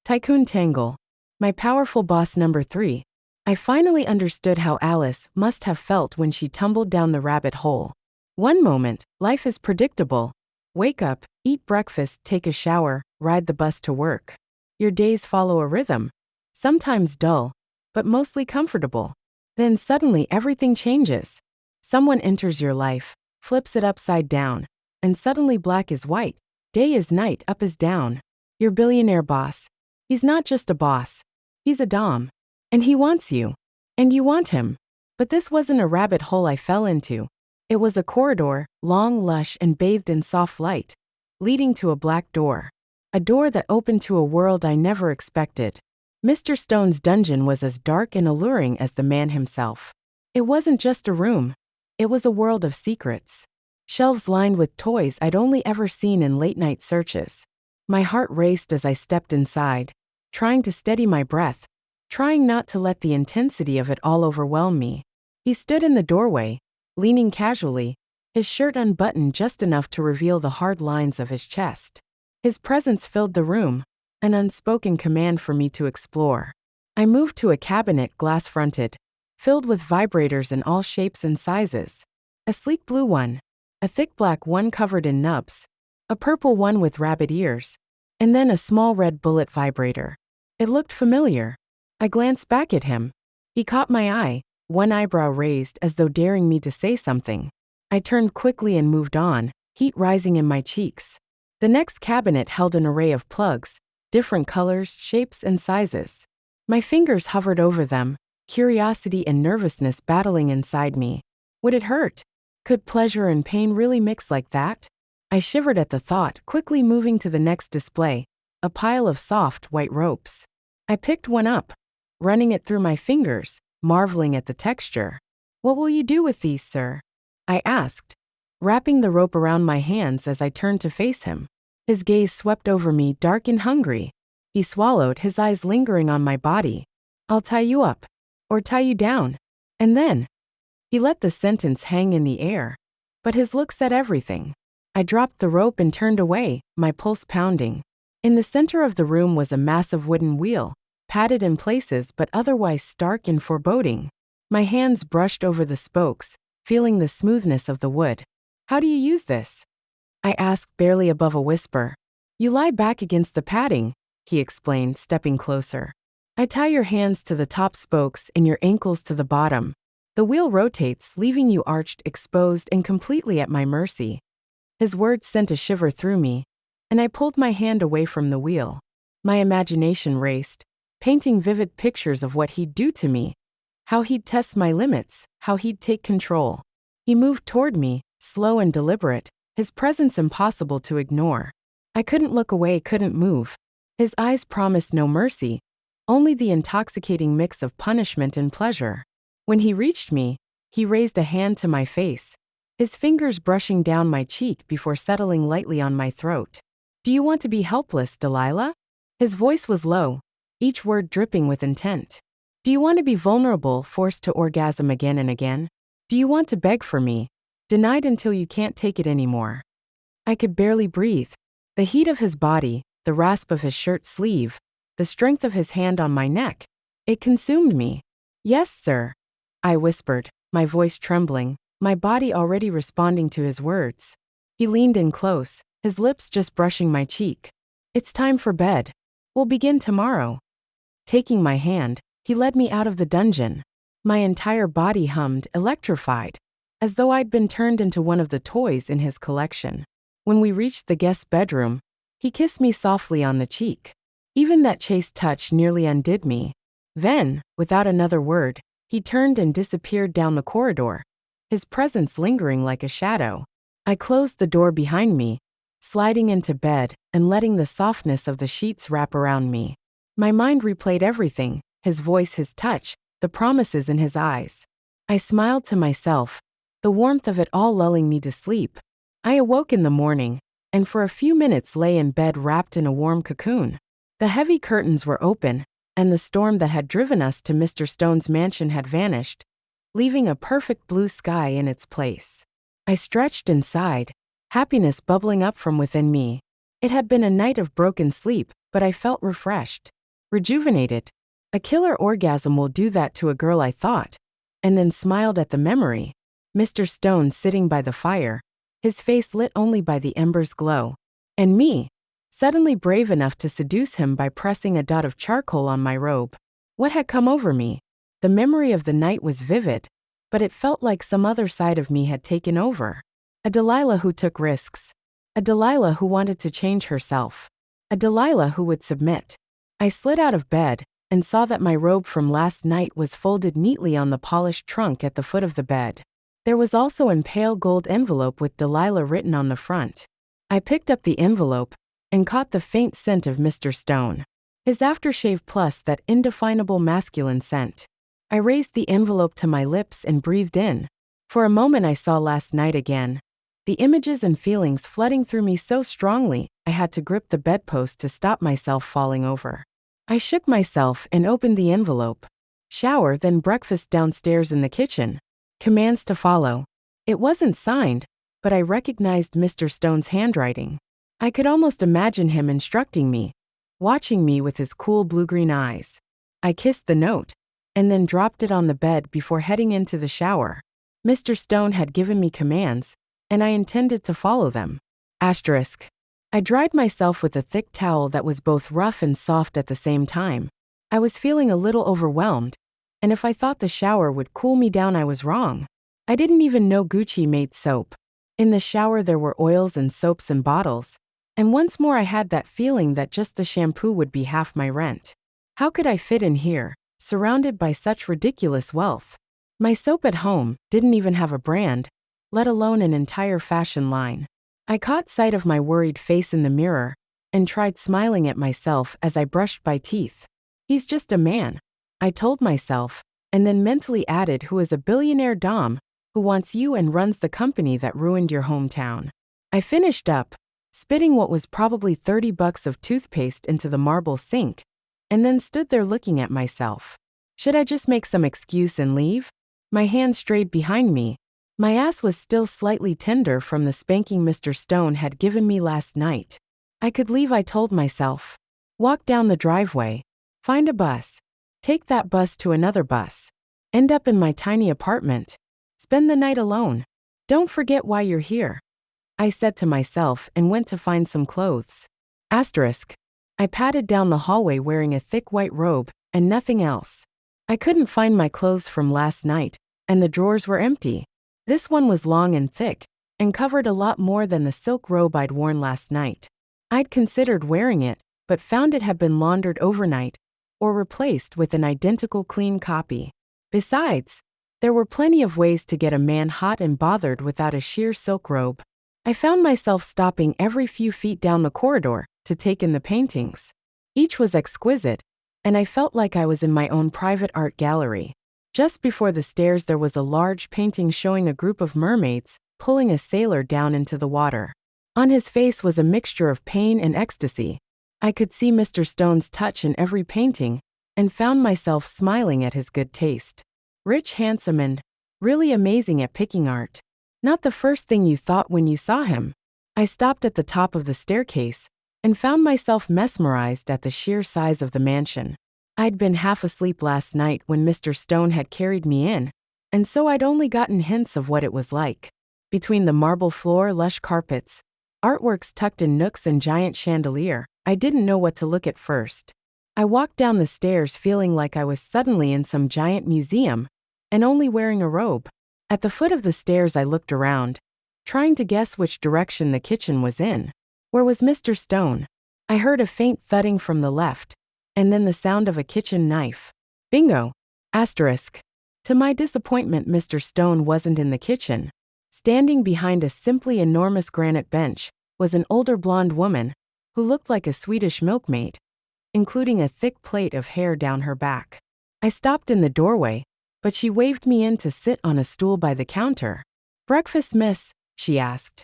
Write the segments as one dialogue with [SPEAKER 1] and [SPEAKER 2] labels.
[SPEAKER 1] Tycoon Tangle. My powerful boss number 3. I finally understood how Alice must have felt when she tumbled down the rabbit hole. One moment, life is predictable. Wake up, eat breakfast, take a shower, ride the bus to work. Your days follow a rhythm. Sometimes dull, but mostly comfortable. Then suddenly everything changes. Someone enters your life, flips it upside down, and suddenly black is white, day is night, up is down. Your billionaire boss. He's not just a boss. He's a dom. And he wants you. And you want him. But this wasn't a rabbit hole I fell into. It was a corridor, long, lush, and bathed in soft light, leading to a black door. A door that opened to a world I never expected. Mr. Stone's dungeon was as dark and alluring as the man himself. It wasn't just a room. It was a world of secrets. Shelves lined with toys I'd only ever seen in late-night searches. My heart raced as I stepped inside, trying to steady my breath, trying not to let the intensity of it all overwhelm me. He stood in the doorway, leaning casually, his shirt unbuttoned just enough to reveal the hard lines of his chest. His presence filled the room, an unspoken command for me to explore. I moved to a cabinet glass-fronted, filled with vibrators in all shapes and sizes. A sleek blue one, a thick black one covered in nubs, a purple one with rabbit ears, and then a small red bullet vibrator. It looked familiar. I glanced back at him. He caught my eye, one eyebrow raised as though daring me to say something. I turned quickly and moved on, heat rising in my cheeks. The next cabinet held an array of plugs, different colors, shapes, and sizes. My fingers hovered over them, curiosity and nervousness battling inside me. Would it hurt? Could pleasure and pain really mix like that? I shivered at the thought, quickly moving to the next display, a pile of soft, white ropes. I picked one up, running it through my fingers, marveling at the texture. "What will you do with these, sir?" I asked, wrapping the rope around my hands as I turned to face him. His gaze swept over me, dark and hungry. He swallowed, his eyes lingering on my body. "I'll tie you up. Or tie you down. And then..." He let the sentence hang in the air. But his look said everything. I dropped the rope and turned away, my pulse pounding. In the center of the room was a massive wooden wheel, padded in places but otherwise stark and foreboding. My hands brushed over the spokes, feeling the smoothness of the wood. "How do you use this?" I asked, barely above a whisper. "You lie back against the padding," he explained, stepping closer. "I tie your hands to the top spokes and your ankles to the bottom. The wheel rotates, leaving you arched, exposed, and completely at my mercy." His words sent a shiver through me, and I pulled my hand away from the wheel. My imagination raced, painting vivid pictures of what he'd do to me, how he'd test my limits, how he'd take control. He moved toward me, slow and deliberate, his presence impossible to ignore. I couldn't look away, couldn't move. His eyes promised no mercy, only the intoxicating mix of punishment and pleasure. When he reached me, he raised a hand to my face, his fingers brushing down my cheek before settling lightly on my throat. "Do you want to be helpless, Delilah?" His voice was low, each word dripping with intent. "Do you want to be vulnerable, forced to orgasm again and again? Do you want to beg for me, denied until you can't take it anymore?" I could barely breathe. The heat of his body, the rasp of his shirt sleeve, the strength of his hand on my neck, it consumed me. "Yes, sir," I whispered, my voice trembling, my body already responding to his words. He leaned in close, his lips just brushing my cheek. "It's time for bed. We'll begin tomorrow." Taking my hand, he led me out of the dungeon. My entire body hummed, electrified, as though I'd been turned into one of the toys in his collection. When we reached the guest bedroom, he kissed me softly on the cheek. Even that chaste touch nearly undid me. Then, without another word, he turned and disappeared down the corridor, his presence lingering like a shadow. I closed the door behind me, sliding into bed and letting the softness of the sheets wrap around me. My mind replayed everything, his voice, his touch, the promises in his eyes. I smiled to myself, the warmth of it all lulling me to sleep. I awoke in the morning, and for a few minutes lay in bed wrapped in a warm cocoon. The heavy curtains were open, and the storm that had driven us to Mr. Stone's mansion had vanished, leaving a perfect blue sky in its place. I stretched and sighed, happiness bubbling up from within me. It had been a night of broken sleep, but I felt refreshed. rejuvenated. A killer orgasm will do that to a girl, I thought, and then smiled at the memory. Mr. Stone sitting by the fire, his face lit only by the embers' glow. And me, suddenly brave enough to seduce him by pressing a dot of charcoal on my robe. What had come over me? The memory of the night was vivid, but it felt like some other side of me had taken over. A Delilah who took risks. A Delilah who wanted to change herself. A Delilah who would submit. I slid out of bed and saw that my robe from last night was folded neatly on the polished trunk at the foot of the bed. There was also an pale gold envelope with Delilah written on the front. I picked up the envelope and caught the faint scent of Mr. Stone. His aftershave plus that indefinable masculine scent. I raised the envelope to my lips and breathed in. For a moment I saw last night again. The images and feelings flooding through me so strongly, I had to grip the bedpost to stop myself falling over. I shook myself and opened the envelope. Shower, then breakfast downstairs in the kitchen. Commands to follow. It wasn't signed, but I recognized Mr. Stone's handwriting. I could almost imagine him instructing me, watching me with his cool blue-green eyes. I kissed the note, and then dropped it on the bed before heading into the shower. Mr. Stone had given me commands, and I intended to follow them. Asterisk. I dried myself with a thick towel that was both rough and soft at the same time. I was feeling a little overwhelmed, and if I thought the shower would cool me down, I was wrong. I didn't even know Gucci made soap. In the shower there were oils and soaps and bottles, and once more I had that feeling that just the shampoo would be half my rent. How could I fit in here, surrounded by such ridiculous wealth? My soap at home didn't even have a brand, let alone an entire fashion line. I caught sight of my worried face in the mirror and tried smiling at myself as I brushed my teeth. He's just a man, I told myself, and then mentally added, who is a billionaire dom who wants you and runs the company that ruined your hometown. I finished up, spitting what was probably $30 of toothpaste into the marble sink, and then stood there looking at myself. Should I just make some excuse and leave? My hand strayed behind me. My ass was still slightly tender from the spanking Mr. Stone had given me last night. I could leave, I told myself. Walk down the driveway. Find a bus. Take that bus to another bus. End up in my tiny apartment. Spend the night alone. Don't forget why you're here, I said to myself and went to find some clothes. Asterisk. I padded down the hallway wearing a thick white robe and nothing else. I couldn't find my clothes from last night, and the drawers were empty. This one was long and thick, and covered a lot more than the silk robe I'd worn last night. I'd considered wearing it, but found it had been laundered overnight, or replaced with an identical clean copy. Besides, there were plenty of ways to get a man hot and bothered without a sheer silk robe. I found myself stopping every few feet down the corridor to take in the paintings. Each was exquisite, and I felt like I was in my own private art gallery. Just before the stairs there was a large painting showing a group of mermaids pulling a sailor down into the water. On his face was a mixture of pain and ecstasy. I could see Mr. Stone's touch in every painting, and found myself smiling at his good taste. Rich, handsome, and really amazing at picking art. Not the first thing you thought when you saw him. I stopped at the top of the staircase, and found myself mesmerized at the sheer size of the mansion. I'd been half asleep last night when Mr. Stone had carried me in, and so I'd only gotten hints of what it was like. Between the marble floor, lush carpets, artworks tucked in nooks, and giant chandelier, I didn't know what to look at first. I walked down the stairs feeling like I was suddenly in some giant museum, and only wearing a robe. At the foot of the stairs I looked around, trying to guess which direction the kitchen was in. Where was Mr. Stone? I heard a faint thudding from the left, and then the sound of a kitchen knife. Bingo! Asterisk. To my disappointment, Mr. Stone wasn't in the kitchen. Standing behind a simply enormous granite bench was an older blonde woman who looked like a Swedish milkmaid, including a thick plait of hair down her back. I stopped in the doorway, but she waved me in to sit on a stool by the counter. "Breakfast, miss?" she asked.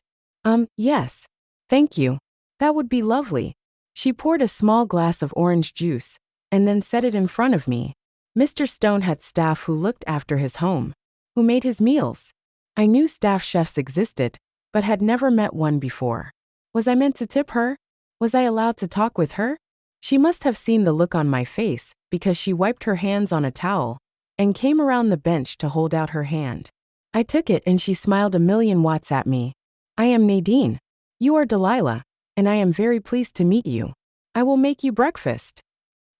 [SPEAKER 1] Yes. Thank you. That would be lovely." She poured a small glass of orange juice, and then set it in front of me. Mr. Stone had staff who looked after his home, who made his meals. I knew staff chefs existed, but had never met one before. Was I meant to tip her? Was I allowed to talk with her? She must have seen the look on my face, because she wiped her hands on a towel and came around the bench to hold out her hand. I took it and she smiled a million watts at me. I am Nadine. You are Delilah, and I am very pleased to meet you. I will make you breakfast.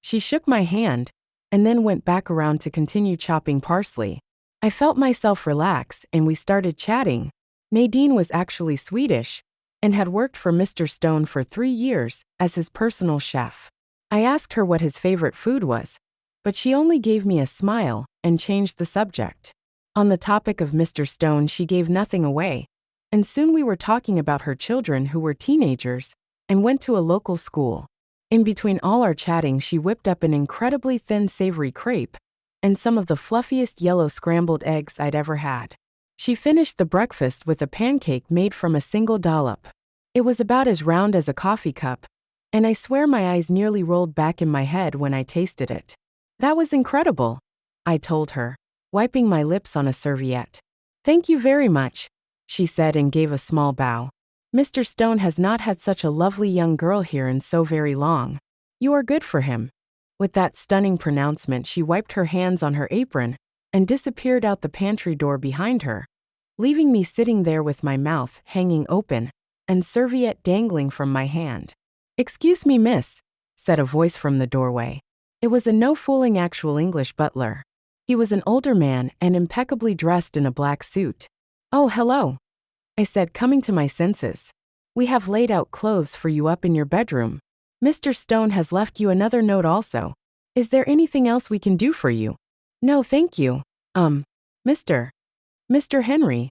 [SPEAKER 1] She shook my hand and then went back around to continue chopping parsley. I felt myself relax and we started chatting. Nadine was actually Swedish and had worked for Mr. Stone for 3 years as his personal chef. I asked her what his favorite food was, but she only gave me a smile and changed the subject. On the topic of Mr. Stone, she gave nothing away, and soon we were talking about her children who were teenagers and went to a local school. In between all our chatting, she whipped up an incredibly thin savory crepe and some of the fluffiest yellow scrambled eggs I'd ever had. She finished the breakfast with a pancake made from a single dollop. It was about as round as a coffee cup, and I swear my eyes nearly rolled back in my head when I tasted it. That was incredible, I told her, wiping my lips on a serviette. Thank you very much, she said and gave a small bow. Mr. Stone has not had such a lovely young girl here in so very long. You are good for him. With that stunning pronouncement, she wiped her hands on her apron and disappeared out the pantry door behind her, leaving me sitting there with my mouth hanging open and serviette dangling from my hand. Excuse me, miss, said a voice from the doorway. It was a no-fooling actual English butler. He was an older man and impeccably dressed in a black suit. Oh, hello, I said, coming to my senses. We have laid out clothes for you up in your bedroom. Mr. Stone has left you another note also. Is there anything else we can do for you? No, thank you. Mr. Henry.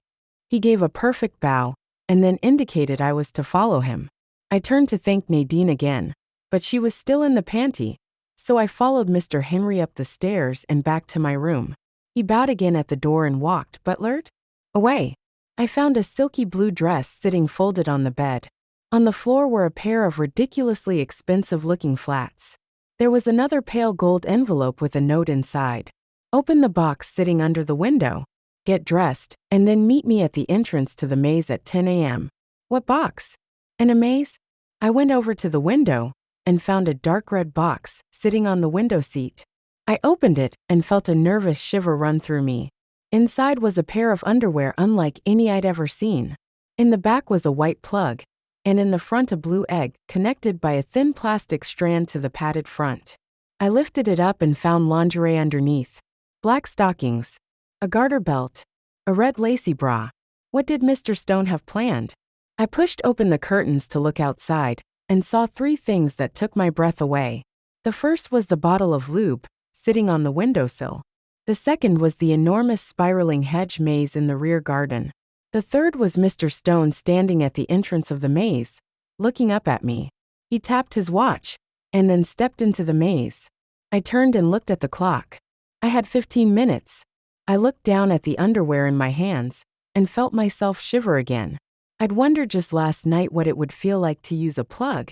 [SPEAKER 1] He gave a perfect bow and then indicated I was to follow him. I turned to thank Nadine again, but she was still in the panty, so I followed Mr. Henry up the stairs and back to my room. He bowed again at the door and walked, butlered, away. I found a silky blue dress sitting folded on the bed. On the floor were a pair of ridiculously expensive-looking flats. There was another pale gold envelope with a note inside. Open the box sitting under the window. Get dressed, and then meet me at the entrance to the maze at 10 a.m. What box? In a maze? I went over to the window and found a dark red box sitting on the window seat. I opened it and felt a nervous shiver run through me. Inside was a pair of underwear unlike any I'd ever seen. In the back was a white plug, and in the front a blue egg connected by a thin plastic strand to the padded front. I lifted it up and found lingerie underneath. Black stockings, a garter belt, a red lacy bra. What did Mr. Stone have planned? I pushed open the curtains to look outside and saw 3 things that took my breath away. The first was the bottle of lube sitting on the windowsill. The second was the enormous spiraling hedge maze in the rear garden. The third was Mr. Stone standing at the entrance of the maze, looking up at me. He tapped his watch and then stepped into the maze. I turned and looked at the clock. I had 15 minutes. I looked down at the underwear in my hands and felt myself shiver again. I'd wondered just last night what it would feel like to use a plug,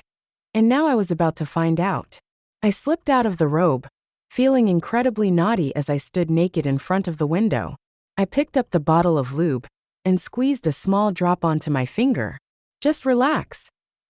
[SPEAKER 1] and now I was about to find out. I slipped out of the robe, feeling incredibly naughty as I stood naked in front of the window. I picked up the bottle of lube and squeezed a small drop onto my finger. Just relax,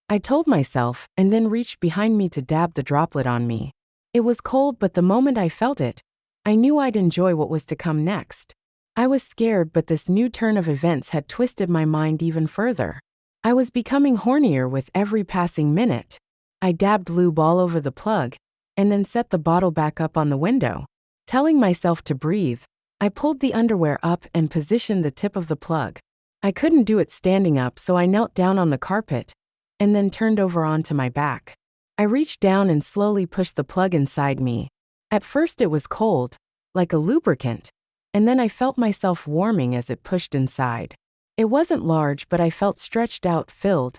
[SPEAKER 1] I told myself, and then reached behind me to dab the droplet on me. It was cold, but the moment I felt it, I knew I'd enjoy what was to come next. I was scared, but this new turn of events had twisted my mind even further. I was becoming hornier with every passing minute. I dabbed lube all over the plug, and then set the bottle back up on the window. Telling myself to breathe, I pulled the underwear up and positioned the tip of the plug. I couldn't do it standing up, so I knelt down on the carpet, and then turned over onto my back. I reached down and slowly pushed the plug inside me. At first it was cold, like a lubricant, and then I felt myself warming as it pushed inside. It wasn't large, but I felt stretched out, filled,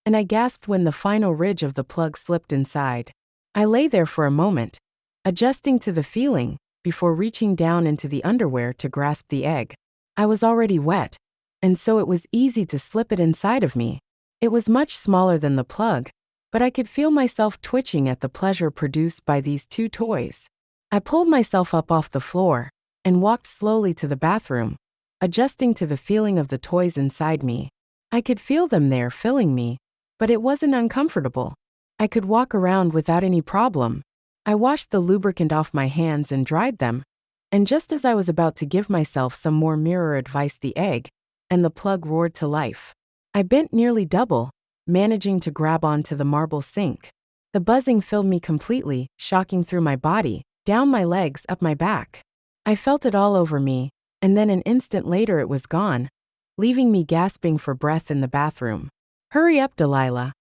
[SPEAKER 1] and I gasped when the final ridge of the plug slipped inside. I lay there for a moment, adjusting to the feeling, before reaching down into the underwear to grasp the egg. I was already wet, and so it was easy to slip it inside of me. It was much smaller than the plug, but I could feel myself twitching at the pleasure produced by these 2 toys. I pulled myself up off the floor and walked slowly to the bathroom, adjusting to the feeling of the toys inside me. I could feel them there filling me, but it wasn't uncomfortable. I could walk around without any problem. I washed the lubricant off my hands and dried them. And just as I was about to give myself some more mirror advice, the egg and the plug roared to life. I bent nearly double, managing to grab onto the marble sink. The buzzing filled me completely, shocking through my body, down my legs, up my back. I felt it all over me, and then an instant later it was gone, leaving me gasping for breath in the bathroom. "Hurry up, Delilah,"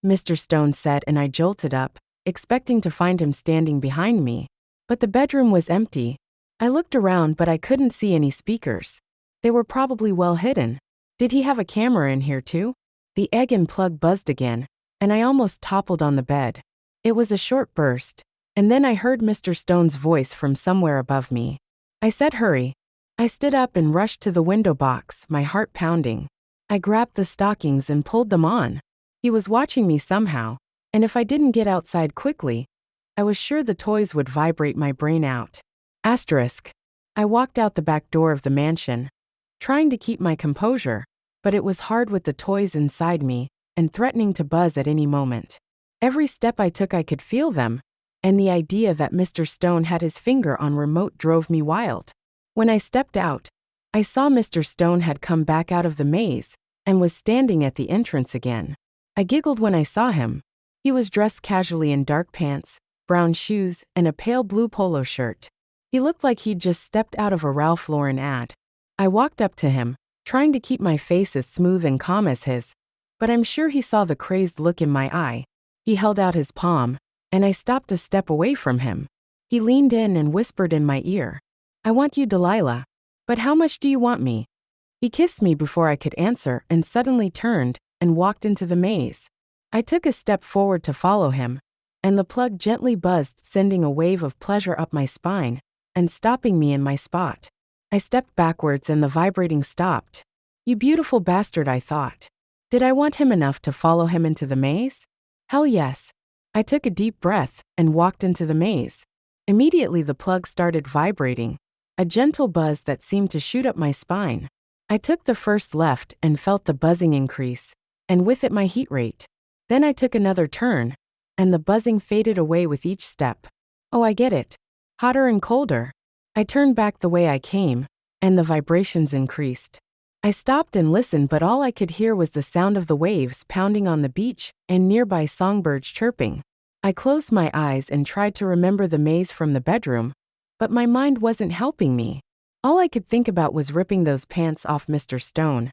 [SPEAKER 1] Mr. Stone said, and I jolted up, expecting to find him standing behind me. But the bedroom was empty. I looked around, but I couldn't see any speakers. They were probably well hidden. Did he have a camera in here too? The egg and plug buzzed again, and I almost toppled on the bed. It was a short burst, and then I heard Mr. Stone's voice from somewhere above me. I said, "Hurry." I stood up and rushed to the window box, my heart pounding. I grabbed the stockings and pulled them on. He was watching me somehow, and if I didn't get outside quickly, I was sure the toys would vibrate my brain out. Asterisk. I walked out the back door of the mansion, trying to keep my composure, but it was hard with the toys inside me and threatening to buzz at any moment. Every step I took I could feel them, and the idea that Mr. Stone had his finger on remote drove me wild. When I stepped out, I saw Mr. Stone had come back out of the maze and was standing at the entrance again. I giggled when I saw him. He was dressed casually in dark pants, brown shoes, and a pale blue polo shirt. He looked like he'd just stepped out of a Ralph Lauren ad. I walked up to him, trying to keep my face as smooth and calm as his, but I'm sure he saw the crazed look in my eye. He held out his palm, and I stopped a step away from him. He leaned in and whispered in my ear, "I want you, Delilah. But how much do you want me?" He kissed me before I could answer and suddenly turned and walked into the maze. I took a step forward to follow him, and the plug gently buzzed, sending a wave of pleasure up my spine and stopping me in my spot. I stepped backwards and the vibrating stopped. "You beautiful bastard," I thought. Did I want him enough to follow him into the maze? Hell yes. I took a deep breath and walked into the maze. Immediately the plug started vibrating, a gentle buzz that seemed to shoot up my spine. I took the first left and felt the buzzing increase, and with it my heat rate. Then I took another turn, and the buzzing faded away with each step. Oh, I get it. Hotter and colder. I turned back the way I came, and the vibrations increased. I stopped and listened, but all I could hear was the sound of the waves pounding on the beach and nearby songbirds chirping. I closed my eyes and tried to remember the maze from the bedroom, but my mind wasn't helping me. All I could think about was ripping those pants off Mr. Stone,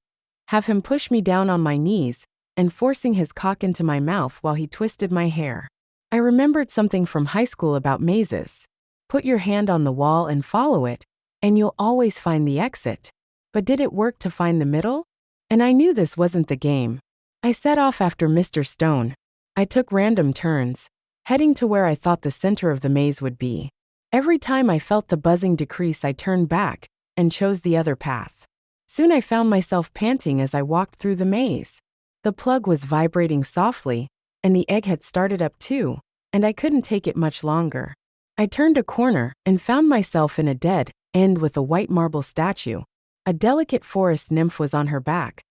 [SPEAKER 1] have him push me down on my knees, and forcing his cock into my mouth while he twisted my hair. I remembered something from high school about mazes. Put your hand on the wall and follow it, and you'll always find the exit. But did it work to find the middle? And I knew this wasn't the game. I set off after Mr. Stone. I took random turns, heading to where I thought the center of the maze would be. Every time I felt the buzzing decrease, I turned back and chose the other path. Soon I found myself panting as I walked through the maze. The plug was vibrating softly, and the egg had started up too, and I couldn't take it much longer. I turned a corner and found myself in a dead end with a white marble statue. A delicate forest nymph was on her back,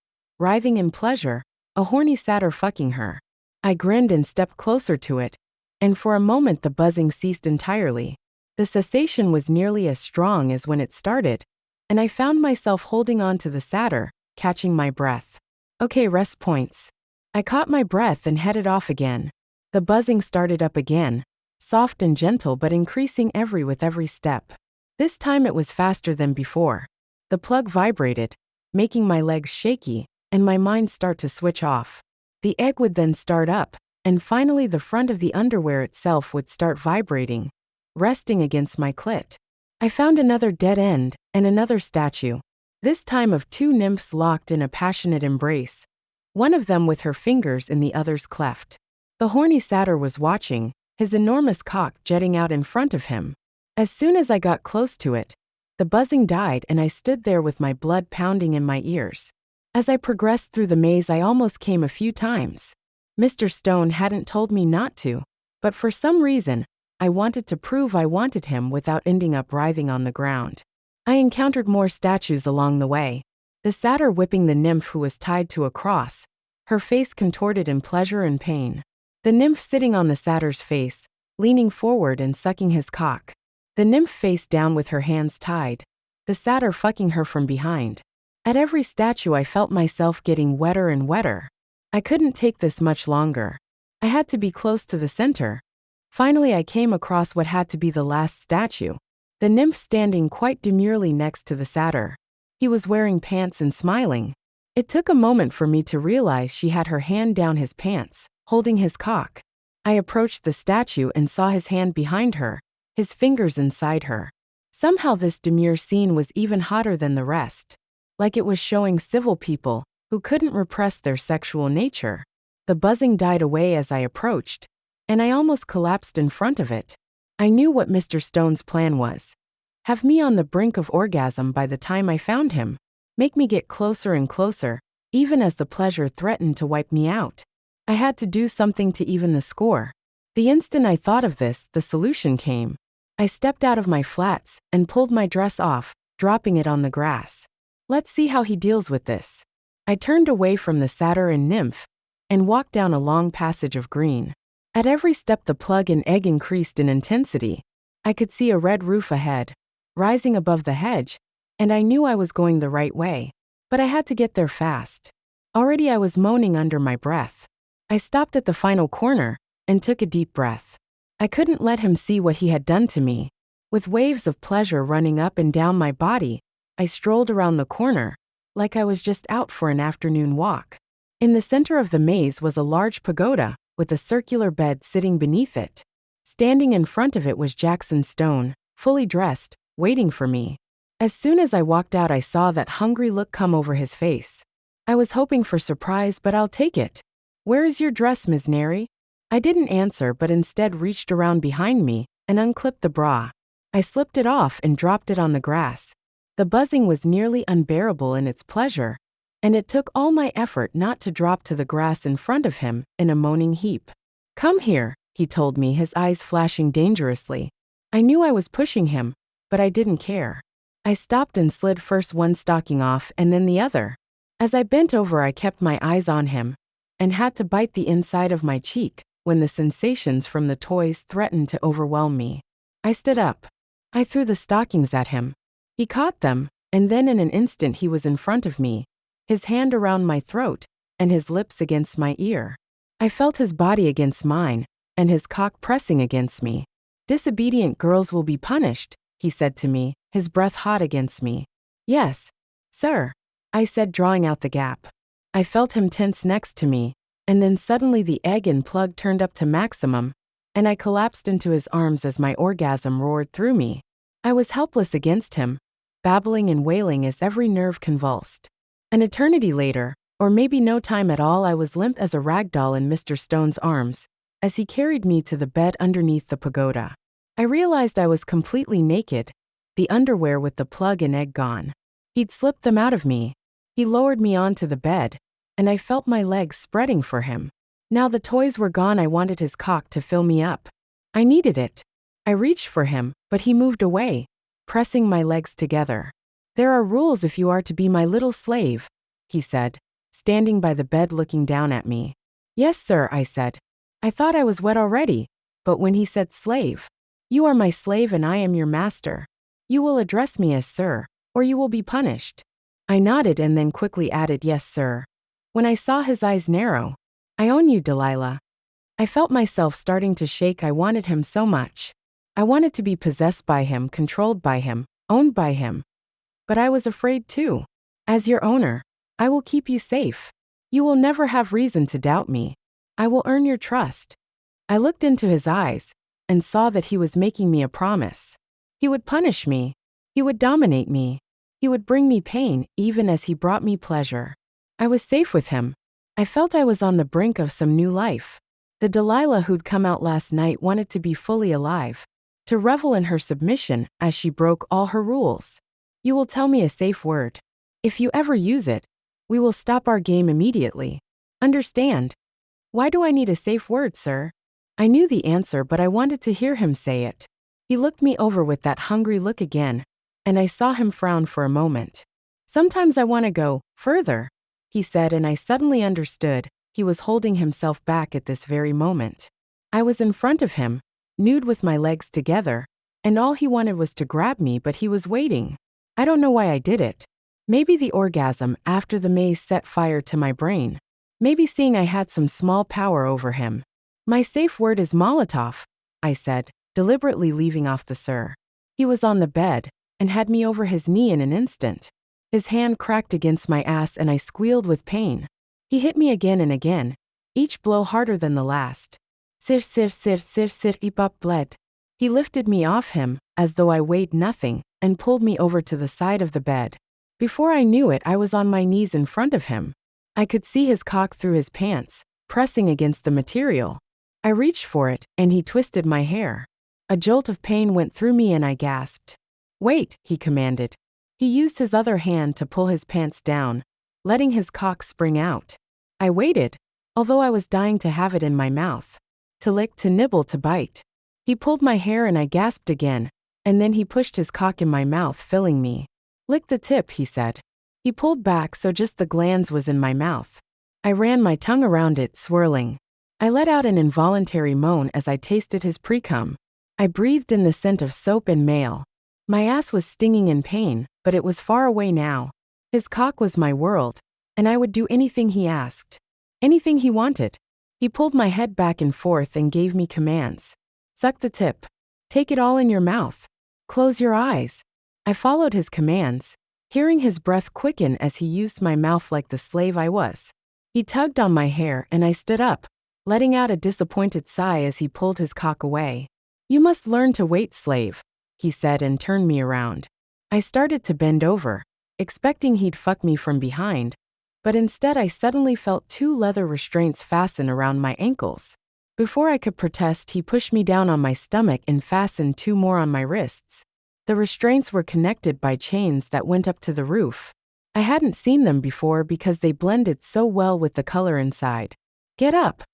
[SPEAKER 1] writhing in pleasure, a horny satyr fucking her. I grinned and stepped closer to it, and for a moment the buzzing ceased entirely. The cessation was nearly as strong as when it started, and I found myself holding on to the satyr, catching my breath. Okay, rest points. I caught my breath and headed off again. The buzzing started up again, soft and gentle but increasing with every step. This time it was faster than before. The plug vibrated, making my legs shaky, and my mind start to switch off. The egg would then start up, and finally the front of the underwear itself would start vibrating, resting against my clit. I found another dead end, and another statue, this time of two nymphs locked in a passionate embrace, one of them with her fingers in the other's cleft. The horny satyr was watching, his enormous cock jetting out in front of him. As soon as I got close to it, the buzzing died and I stood there with my blood pounding in my ears. As I progressed through the maze, I almost came a few times. Mr. Stone hadn't told me not to, but for some reason, I wanted to prove I wanted him without ending up writhing on the ground. I encountered more statues along the way. The satyr whipping the nymph who was tied to a cross, her face contorted in pleasure and pain. The nymph sitting on the satyr's face, leaning forward and sucking his cock. The nymph face down with her hands tied. The satyr fucking her from behind. At every statue I felt myself getting wetter and wetter. I couldn't take this much longer. I had to be close to the center. Finally I came across what had to be the last statue. The nymph standing quite demurely next to the satyr. He was wearing pants and smiling. It took a moment for me to realize she had her hand down his pants, holding his cock. I approached the statue and saw his hand behind her, his fingers inside her. Somehow this demure scene was even hotter than the rest. Like it was showing civil people who couldn't repress their sexual nature. The buzzing died away as I approached, and I almost collapsed in front of it. I knew what Mr. Stone's plan was. Have me on the brink of orgasm by the time I found him. Make me get closer and closer, even as the pleasure threatened to wipe me out. I had to do something to even the score. The instant I thought of this, the solution came. I stepped out of my flats and pulled my dress off, dropping it on the grass. Let's see how he deals with this. I turned away from the satyr and nymph and walked down a long passage of green. At every step the plug and egg increased in intensity. I could see a red roof ahead, rising above the hedge, and I knew I was going the right way. But I had to get there fast. Already I was moaning under my breath. I stopped at the final corner and took a deep breath. I couldn't let him see what he had done to me. With waves of pleasure running up and down my body, I strolled around the corner, like I was just out for an afternoon walk. In the center of the maze was a large pagoda, with a circular bed sitting beneath it. Standing in front of it was Jackson Stone, fully dressed, waiting for me. As soon as I walked out I saw that hungry look come over his face. I was hoping for surprise, but I'll take it. Where is your dress, Ms. Neri? I didn't answer but instead reached around behind me and unclipped the bra. I slipped it off and dropped it on the grass. The buzzing was nearly unbearable in its pleasure, and it took all my effort not to drop to the grass in front of him in a moaning heap. Come here, he told me, his eyes flashing dangerously. I knew I was pushing him, but I didn't care. I stopped and slid first one stocking off and then the other. As I bent over I kept my eyes on him, and had to bite the inside of my cheek when the sensations from the toys threatened to overwhelm me. I stood up. I threw the stockings at him. He caught them, and then in an instant he was in front of me, his hand around my throat, and his lips against my ear. I felt his body against mine, and his cock pressing against me. Disobedient girls will be punished, he said to me, his breath hot against me. Yes, sir, I said, drawing out the gap. I felt him tense next to me, and then suddenly the egg and plug turned up to maximum, and I collapsed into his arms as my orgasm roared through me. I was helpless against him, babbling and wailing as every nerve convulsed. An eternity later, or maybe no time at all, I was limp as a rag doll in Mr. Stone's arms, as he carried me to the bed underneath the pagoda. I realized I was completely naked, the underwear with the plug and egg gone. He'd slipped them out of me. He lowered me onto the bed, and I felt my legs spreading for him. Now the toys were gone, I wanted his cock to fill me up. I needed it. I reached for him, but he moved away, pressing my legs together. There are rules if you are to be my little slave, he said, standing by the bed looking down at me. Yes, sir, I said. I thought I was wet already, but when he said slave, you are my slave and I am your master. You will address me as sir, or you will be punished. I nodded and then quickly added, yes, sir. When I saw his eyes narrow, I own you, Delilah. I felt myself starting to shake. I wanted him so much. I wanted to be possessed by him, controlled by him, owned by him. But I was afraid too. As your owner, I will keep you safe. You will never have reason to doubt me. I will earn your trust. I looked into his eyes and saw that he was making me a promise. He would punish me. He would dominate me. He would bring me pain even as he brought me pleasure. I was safe with him. I felt I was on the brink of some new life. The Delilah who'd come out last night wanted to be fully alive, to revel in her submission as she broke all her rules. You will tell me a safe word. If you ever use it, we will stop our game immediately. Understand? Why do I need a safe word, sir? I knew the answer, but I wanted to hear him say it. He looked me over with that hungry look again, and I saw him frown for a moment. Sometimes I want to go further, he said, and I suddenly understood. He was holding himself back at this very moment. I was in front of him, nude with my legs together, and all he wanted was to grab me, but he was waiting. I don't know why I did it. Maybe the orgasm after the maze set fire to my brain. Maybe seeing I had some small power over him. My safe word is Molotov, I said, deliberately leaving off the sir. He was on the bed and had me over his knee in an instant. His hand cracked against my ass and I squealed with pain. He hit me again and again, each blow harder than the last. Sir, ipop bled. He lifted me off him, as though I weighed nothing, and pulled me over to the side of the bed. Before I knew it, I was on my knees in front of him. I could see his cock through his pants, pressing against the material. I reached for it, and he twisted my hair. A jolt of pain went through me and I gasped. Wait, he commanded. He used his other hand to pull his pants down, letting his cock spring out. I waited, although I was dying to have it in my mouth. To lick, to nibble, to bite. He pulled my hair and I gasped again, and then he pushed his cock in my mouth, filling me. Lick the tip, he said. He pulled back so just the glands was in my mouth. I ran my tongue around it, swirling. I let out an involuntary moan as I tasted his pre-cum. I breathed in the scent of soap and male. My ass was stinging in pain, but it was far away now. His cock was my world, and I would do anything he asked. Anything he wanted. He pulled my head back and forth and gave me commands. Suck the tip. Take it all in your mouth. Close your eyes. I followed his commands, hearing his breath quicken as he used my mouth like the slave I was. He tugged on my hair and I stood up, letting out a disappointed sigh as he pulled his cock away. You must learn to wait, slave, he said and turned me around. I started to bend over, expecting he'd fuck me from behind, but instead I suddenly felt 2 leather restraints fasten around my ankles. Before I could protest, he pushed me down on my stomach and fastened 2 more on my wrists. The restraints were connected by chains that went up to the roof. I hadn't seen them before because they blended so well with the color inside. Get up,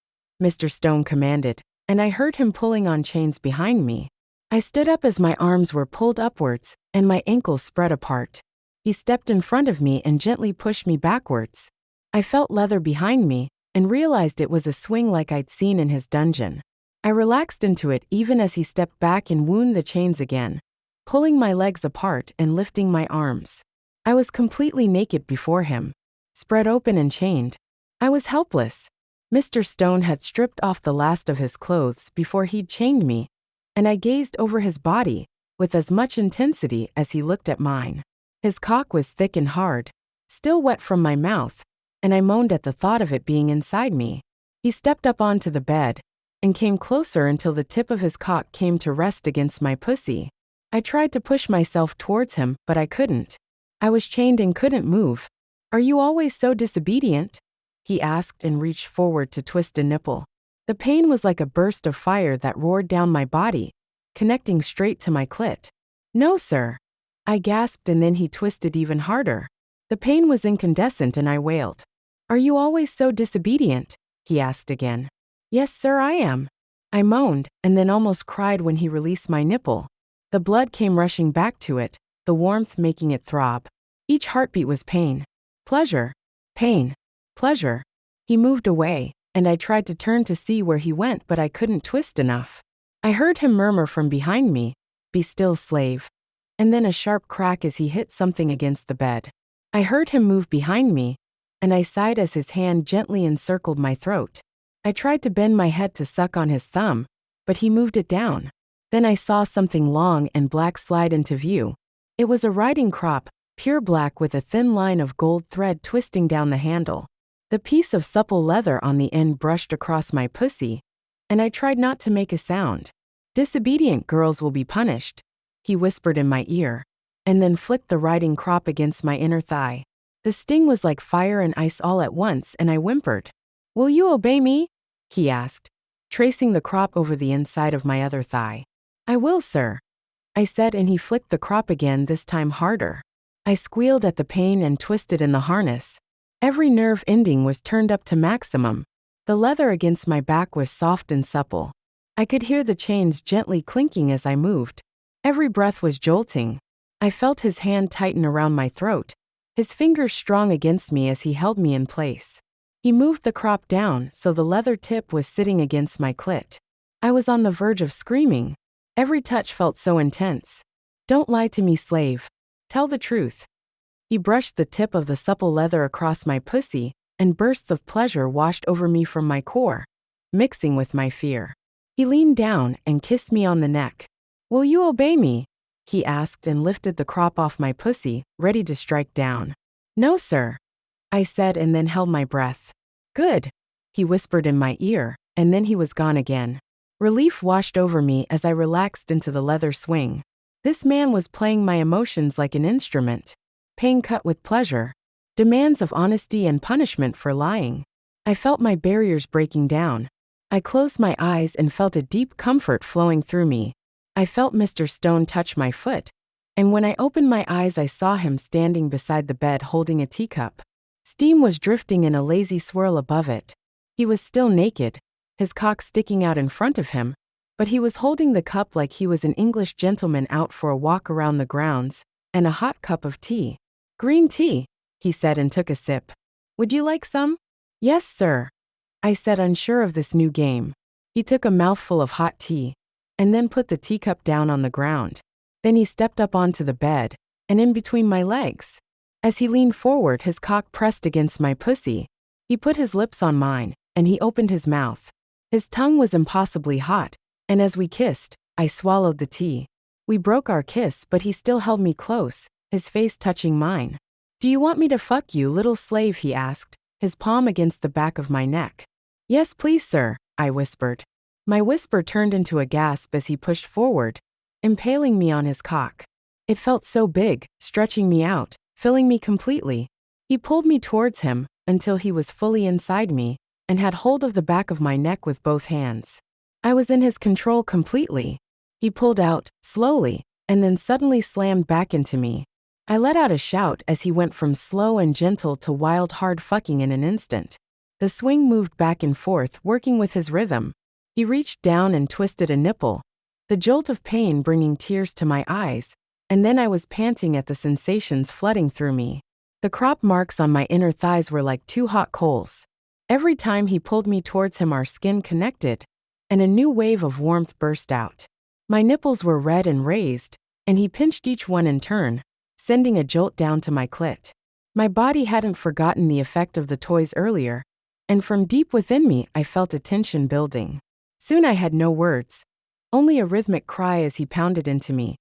[SPEAKER 1] Mr. Stone commanded, and I heard him pulling on chains behind me. I stood up as my arms were pulled upwards and my ankles spread apart. He stepped in front of me and gently pushed me backwards. I felt leather behind me and realized it was a swing like I'd seen in his dungeon. I relaxed into it even as he stepped back and wound the chains again, pulling my legs apart and lifting my arms. I was completely naked before him, spread open and chained. I was helpless. Mr. Stone had stripped off the last of his clothes before he'd chained me, and I gazed over his body with as much intensity as he looked at mine. His cock was thick and hard, still wet from my mouth, and I moaned at the thought of it being inside me. He stepped up onto the bed and came closer until the tip of his cock came to rest against my pussy. I tried to push myself towards him, but I couldn't. I was chained and couldn't move. Are you always so disobedient? He asked and reached forward to twist a nipple. The pain was like a burst of fire that roared down my body, connecting straight to my clit. No, sir. I gasped and then he twisted even harder. The pain was incandescent and I wailed. Are you always so disobedient? He asked again. Yes, sir, I am. I moaned and then almost cried when he released my nipple. The blood came rushing back to it, the warmth making it throb. Each heartbeat was pain. Pleasure. Pain. Pleasure. He moved away, and I tried to turn to see where he went, but I couldn't twist enough. I heard him murmur from behind me, "Be still, slave." And then a sharp crack as he hit something against the bed. I heard him move behind me, and I sighed as his hand gently encircled my throat. I tried to bend my head to suck on his thumb, but he moved it down. Then I saw something long and black slide into view. It was a riding crop, pure black with a thin line of gold thread twisting down the handle. The piece of supple leather on the end brushed across my pussy, and I tried not to make a sound. Disobedient girls will be punished, he whispered in my ear, and then flicked the riding crop against my inner thigh. The sting was like fire and ice all at once, and I whimpered. Will you obey me? He asked, tracing the crop over the inside of my other thigh. I will, sir, I said, and he flicked the crop again, this time harder. I squealed at the pain and twisted in the harness. Every nerve ending was turned up to maximum. The leather against my back was soft and supple. I could hear the chains gently clinking as I moved. Every breath was jolting. I felt his hand tighten around my throat, his fingers strong against me as he held me in place. He moved the crop down so the leather tip was sitting against my clit. I was on the verge of screaming. Every touch felt so intense. Don't lie to me, slave. Tell the truth. He brushed the tip of the supple leather across my pussy, and bursts of pleasure washed over me from my core, mixing with my fear. He leaned down and kissed me on the neck. Will you obey me? He asked and lifted the crop off my pussy, ready to strike down. No, sir, I said and then held my breath. Good, he whispered in my ear, and then he was gone again. Relief washed over me as I relaxed into the leather swing. This man was playing my emotions like an instrument. Pain cut with pleasure. Demands of honesty and punishment for lying. I felt my barriers breaking down. I closed my eyes and felt a deep comfort flowing through me. I felt Mr. Stone touch my foot, and when I opened my eyes I saw him standing beside the bed holding a teacup. Steam was drifting in a lazy swirl above it. He was still naked, his cock sticking out in front of him, but he was holding the cup like he was an English gentleman out for a walk around the grounds, and a hot cup of tea. Green tea, he said and took a sip. Would you like some? Yes, sir, I said, unsure of this new game. He took a mouthful of hot tea, and then put the teacup down on the ground. Then he stepped up onto the bed, and in between my legs. As he leaned forward, his cock pressed against my pussy. He put his lips on mine, and he opened his mouth. His tongue was impossibly hot, and as we kissed, I swallowed the tea. We broke our kiss, but he still held me close, his face touching mine. Do you want me to fuck you, little slave? He asked, his palm against the back of my neck. Yes, please, sir, I whispered. My whisper turned into a gasp as he pushed forward, impaling me on his cock. It felt so big, stretching me out, filling me completely. He pulled me towards him until he was fully inside me and had hold of the back of my neck with both hands. I was in his control completely. He pulled out, slowly, and then suddenly slammed back into me. I let out a shout as he went from slow and gentle to wild hard fucking in an instant. The swing moved back and forth, working with his rhythm. He reached down and twisted a nipple, the jolt of pain bringing tears to my eyes, and then I was panting at the sensations flooding through me. The crop marks on my inner thighs were like two hot coals. Every time he pulled me towards him, our skin connected, and a new wave of warmth burst out. My nipples were red and raised, and he pinched each one in turn, sending a jolt down to my clit. My body hadn't forgotten the effect of the toys earlier, and from deep within me I felt a tension building. Soon I had no words, only a rhythmic cry as he pounded into me,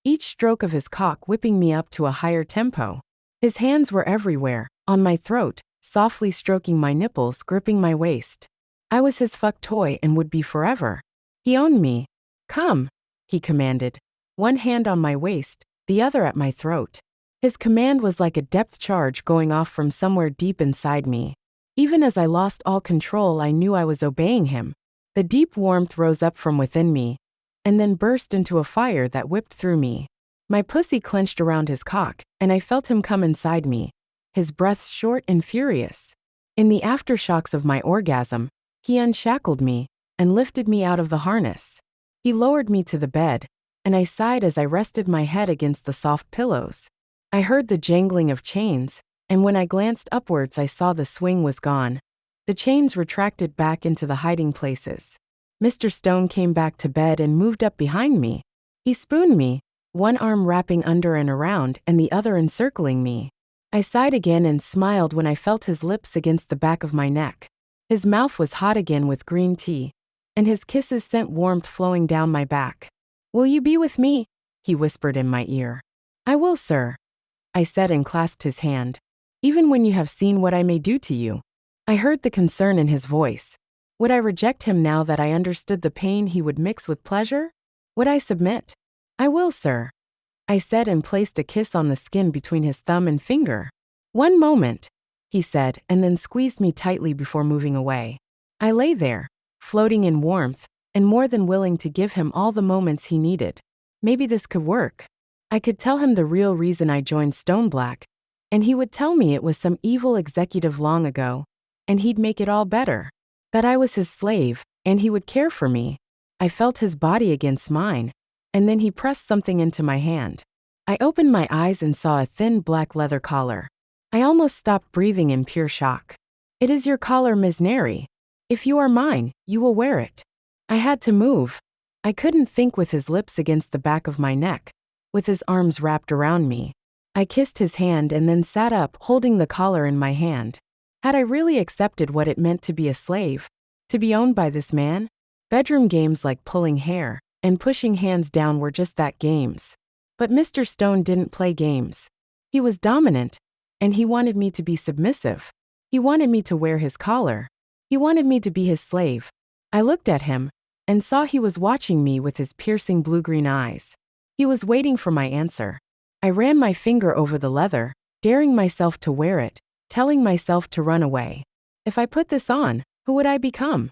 [SPEAKER 1] each stroke of his cock whipping me up to a higher tempo. His hands were everywhere, on my throat, softly stroking my nipples, gripping my waist. I was his fuck toy and would be forever. He owned me. Come, he commanded, one hand on my waist, the other at my throat. His command was like a depth charge going off from somewhere deep inside me. Even as I lost all control, I knew I was obeying him. The deep warmth rose up from within me, and then burst into a fire that whipped through me. My pussy clenched around his cock, and I felt him come inside me, his breath short and furious. In the aftershocks of my orgasm, he unshackled me and lifted me out of the harness. He lowered me to the bed, and I sighed as I rested my head against the soft pillows. I heard the jangling of chains, and when I glanced upwards I saw the swing was gone. The chains retracted back into the hiding places. Mr. Stone came back to bed and moved up behind me. He spooned me, one arm wrapping under and around and the other encircling me. I sighed again and smiled when I felt his lips against the back of my neck. His mouth was hot again with green tea, and his kisses sent warmth flowing down my back. Will you be with me? He whispered in my ear. I will, sir, I said and clasped his hand. Even when you have seen what I may do to you. I heard the concern in his voice. Would I reject him now that I understood the pain he would mix with pleasure? Would I submit? I will, sir, I said and placed a kiss on the skin between his thumb and finger. One moment, he said, and then squeezed me tightly before moving away. I lay there, floating in warmth, and more than willing to give him all the moments he needed. Maybe this could work. I could tell him the real reason I joined Stone Black, and he would tell me it was some evil executive long ago, and he'd make it all better. That I was his slave, and he would care for me. I felt his body against mine, and then he pressed something into my hand. I opened my eyes and saw a thin black leather collar. I almost stopped breathing in pure shock. "It is your collar, Miss Neri. If you are mine, you will wear it." I had to move. I couldn't think with his lips against the back of my neck, with his arms wrapped around me. I kissed his hand and then sat up, holding the collar in my hand. Had I really accepted what it meant to be a slave? To be owned by this man? Bedroom games like pulling hair and pushing hands down were just that, games. But Mr. Stone didn't play games. He was dominant, and he wanted me to be submissive. He wanted me to wear his collar. He wanted me to be his slave. I looked at him and saw he was watching me with his piercing blue-green eyes. He was waiting for my answer. I ran my finger over the leather, daring myself to wear it, telling myself to run away. If I put this on, who would I become?